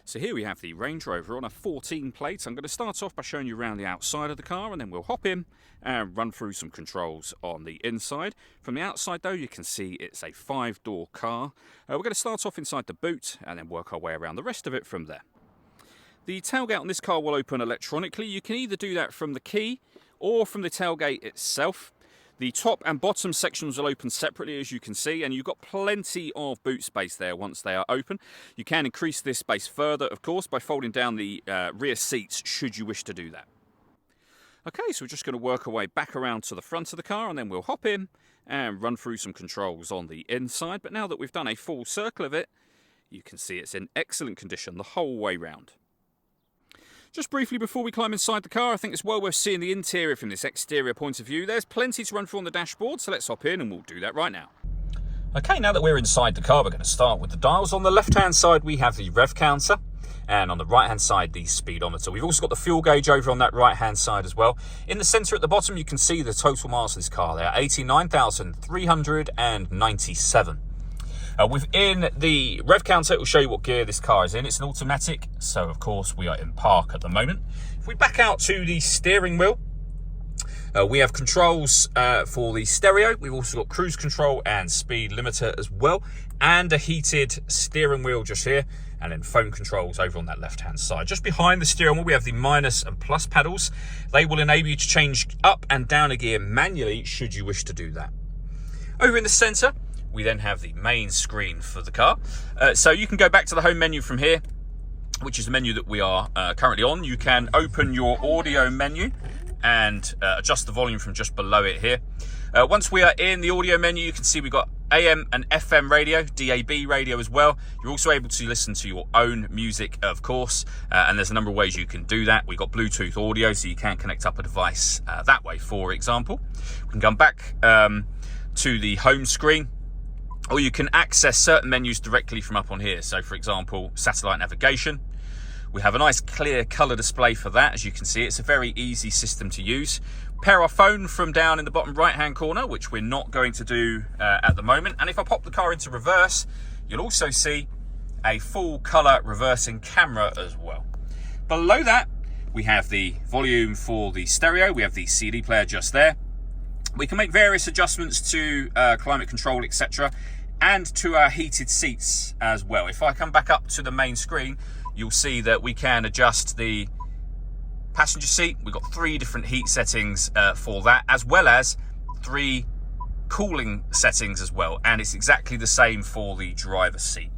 So here we have the Range Rover on a 14 plate. I'm going to start off by showing you around the outside of the car, and then we'll hop in and run through some controls on the inside. From the outside though, you can see it's a 5-door car. We're going to start off inside the boot and then work our way around the rest of it from there. The tailgate on this car will open electronically. You can either do that from the key or from the tailgate itself. The top and bottom sections will open separately, as you can see, and you've got plenty of boot space there once they are open. You can increase this space further, of course, by folding down the rear seats should you wish to do that. Okay, so we're just going to work our way back around to the front of the car, and then we'll hop in and run through some controls on the inside. But now that we've done a full circle of it, you can see it's in excellent condition the whole way round. Just briefly before we climb inside the car, I think it's well worth seeing the interior from this exterior point of view. There's plenty to run through on the dashboard, so let's hop in and we'll do that right now. Okay, now that we're inside the car, we're going to start with the dials. On the left-hand side, we have the rev counter, and on the right-hand side, the speedometer. We've also got the fuel gauge over on that right-hand side as well. In the centre at the bottom, you can see the total miles of this car there, 89,397. Within the rev counter, it will show you what gear this car is in. It's an automatic, so of course we are in park at the moment. If we back out to the steering wheel, we have controls for the stereo. We've also got cruise control and speed limiter as well, and a heated steering wheel just here, and then phone controls over on that left-hand side. Just behind the steering wheel, we have the minus and plus pedals. They will enable you to change up and down a gear manually should you wish to do that. Over in the centre, we then have the main screen for the car. So you can go back to the home menu from here, which is the menu that we are currently on. You can open your audio menu and adjust the volume from just below it here. Once we are in the audio menu, you can see we've got AM and FM radio, DAB radio as well. You're also able to listen to your own music, of course, and there's a number of ways you can do that. We've got Bluetooth audio, so you can connect up a device that way, for example. We can come back to the home screen, or you can access certain menus directly from up on here. So for example, satellite navigation. We have a nice clear colour display for that. As you can see, it's a very easy system to use. Pair our phone from down in the bottom right hand corner, which we're not going to do at the moment. And if I pop the car into reverse, you'll also see a full colour reversing camera as well. Below that, we have the volume for the stereo. We have the CD player just there. We can make various adjustments to climate control, etc., and to our heated seats as well. If I come back up to the main screen, you'll see that we can adjust the passenger seat. We've got 3 different heat settings for that, as well as 3 cooling settings as well, and it's exactly the same for the driver's seat.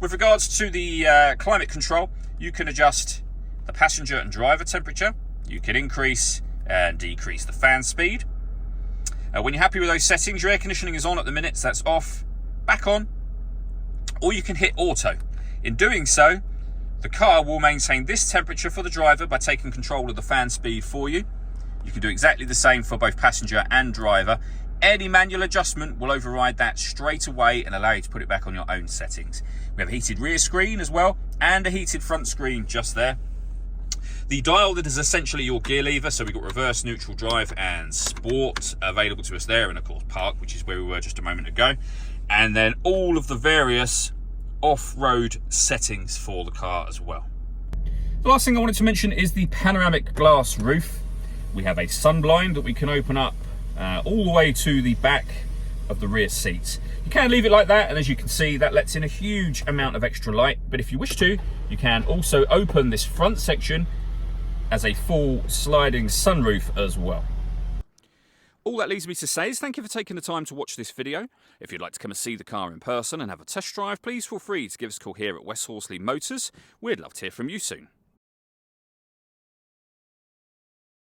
With regards to the climate control, you can adjust the passenger and driver temperature. You can increase and decrease the fan speed. When you're happy with those settings, your air conditioning is on at the minute, so that's off, back on, or you can hit auto. In doing so, the car will maintain this temperature for the driver by taking control of the fan speed for you. You can do exactly the same for both passenger and driver. Any manual adjustment will override that straight away and allow you to put it back on your own settings. We have a heated rear screen as well, and a heated front screen just there. The dial that is essentially your gear lever, so we've got reverse, neutral, drive and sport available to us there, and of course park, which is where we were just a moment ago, and then all of the various off-road settings for the car as well. The last thing I wanted to mention is the panoramic glass roof. We have a sunblind that we can open up all the way to the back of the rear seats. You can leave it like that, and as you can see, that lets in a huge amount of extra light, but if you wish to, you can also open this front section as a full sliding sunroof as well. All that leaves me to say is thank you for taking the time to watch this video. If you'd like to come and see the car in person and have a test drive, please feel free to give us a call here at West Horsley Motors. We'd love to hear from you soon.